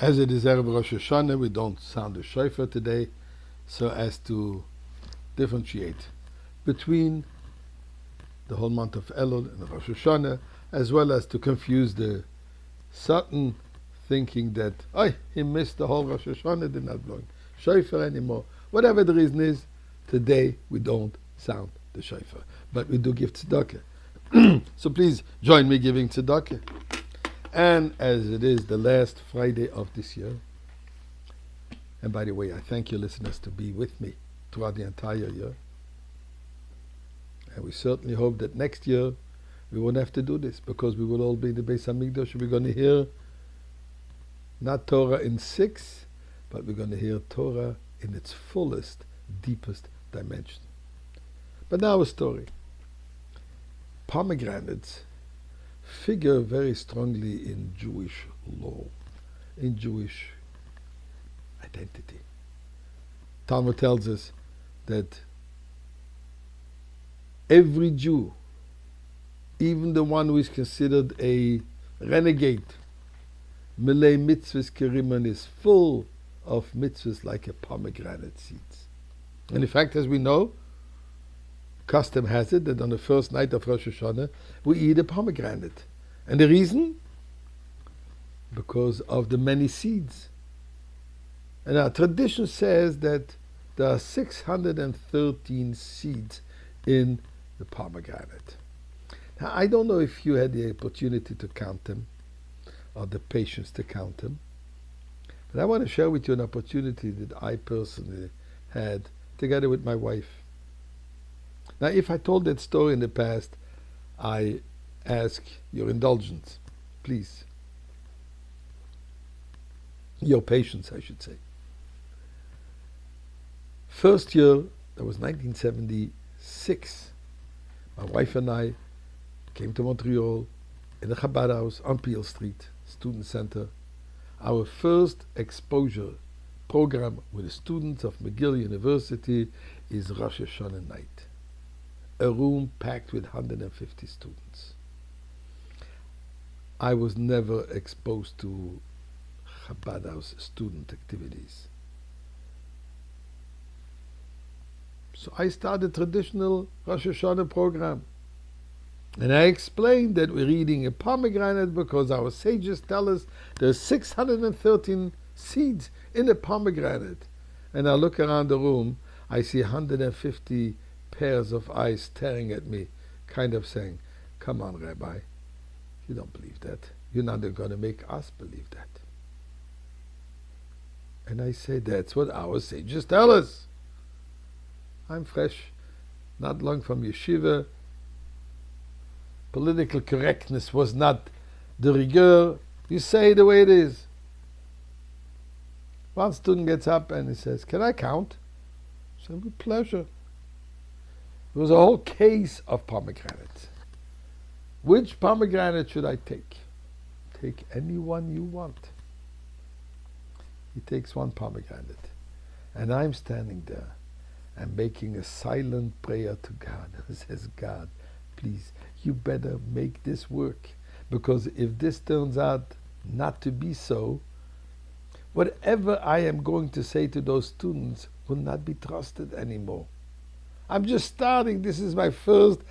As it is Erev Rosh Hashanah, we don't sound the shofar today, so as to differentiate between the whole month of Elul and Rosh Hashanah, as well as to confuse the certain thinking that, he missed the whole Rosh Hashanah, did not blow shofar anymore. Whatever the reason is, today we don't sound the shofar, but we do give tzedakah. So please join me giving tzedakah. And as it is the last Friday of this year, and by the way, I thank you listeners to be with me throughout the entire year. And we certainly hope that next year we won't have to do this, because we will all be in the Beis Hamikdash. We're going to hear not Torah in 6, but we're going to hear Torah in its fullest, deepest dimension. But now a story. Pomegranates figure very strongly in Jewish law, in Jewish identity. Talmud tells us that every Jew, even the one who is considered a renegade, Milei mitzvahs keriman, is full of mitzvahs like a pomegranate seeds. And in fact, as we know, custom has it that on the first night of Rosh Hashanah, we eat a pomegranate. And the reason? Because of the many seeds. And our tradition says that there are 613 seeds in the pomegranate. Now, I don't know if you had the opportunity to count them, or the patience to count them, but I want to share with you an opportunity that I personally had together with my wife. Now, if I told that story in the past, I ask your indulgence, please. Your patience, I should say. First year, that was 1976. My wife and I came to Montreal in the Chabad house on Peel Street, Student Center. Our first exposure program with the students of McGill University is Rosh Hashanah night. A room packed with 150 students. I was never exposed to Chabad house student activities. So I started traditional Rosh Hashanah program. And I explained that we're eating a pomegranate because our sages tell us there's 613 seeds in a pomegranate. And I look around the room, I see 150 pairs of eyes staring at me, kind of saying, come on, Rabbi, you don't believe that. You're not going to make us believe that. And I say, that's what our sages tell us. I'm fresh, not long from yeshiva. Political correctness was not de rigueur. You say the way it is. One student gets up and he says, can I count? I said, with pleasure. There was a whole case of pomegranates. Which pomegranate should I take? Take any one you want. He takes one pomegranate. And I'm standing there and making a silent prayer to God. He says, God, please, you better make this work. Because if this turns out not to be so, whatever I am going to say to those students will not be trusted anymore. I'm just starting. This is my first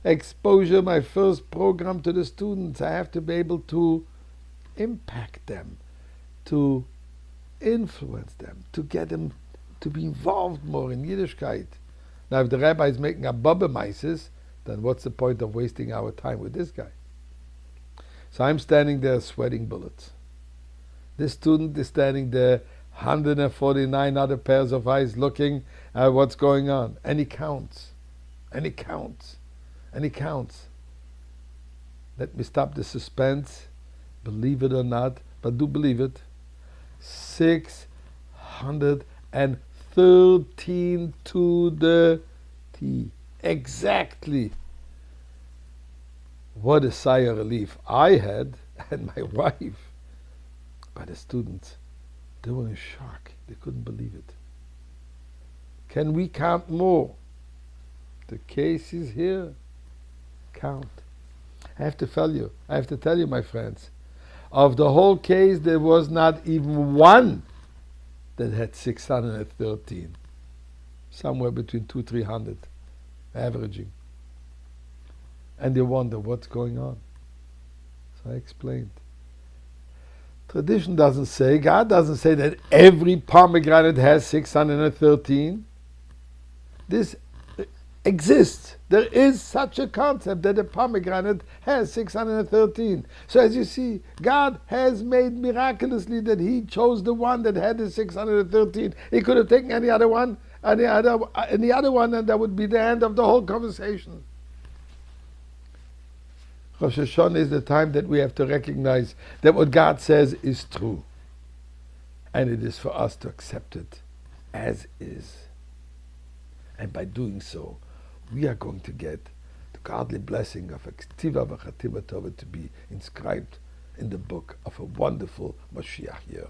exposure, my first program to the students. I have to be able to impact them, to influence them, to get them to be involved more in Yiddishkeit. Now, if the rabbi is making a Baba-meises, then what's the point of wasting our time with this guy? So I'm standing there sweating bullets. This student is standing there, 149 other pairs of eyes looking at what's going on. And he counts. And he counts. And he counts. Let me stop the suspense. Believe it or not, but do believe it. 613 to the T. Exactly. What a sigh of relief I had, and my wife. But the students, they were in shock. They couldn't believe it. Can we count more? The case is here. Count. I have to tell you, my friends, Of the whole case, there was not even one that had 613. Somewhere between 200-300, averaging. And you wonder what's going on. So I explained. Tradition doesn't say, God doesn't say that every pomegranate has 613. This exists. There is such a concept that a pomegranate has 613. So as you see, God has made miraculously that He chose the one that had the 613. He could have taken any other one, any other one, and that would be the end of the whole conversation. Rosh Hashanah is the time that we have to recognize that what God says is true. And it is for us to accept it as is. And by doing so, we are going to get the godly blessing of a Ktiva v'Chativa Tova to be inscribed in the book of a wonderful Mashiach year.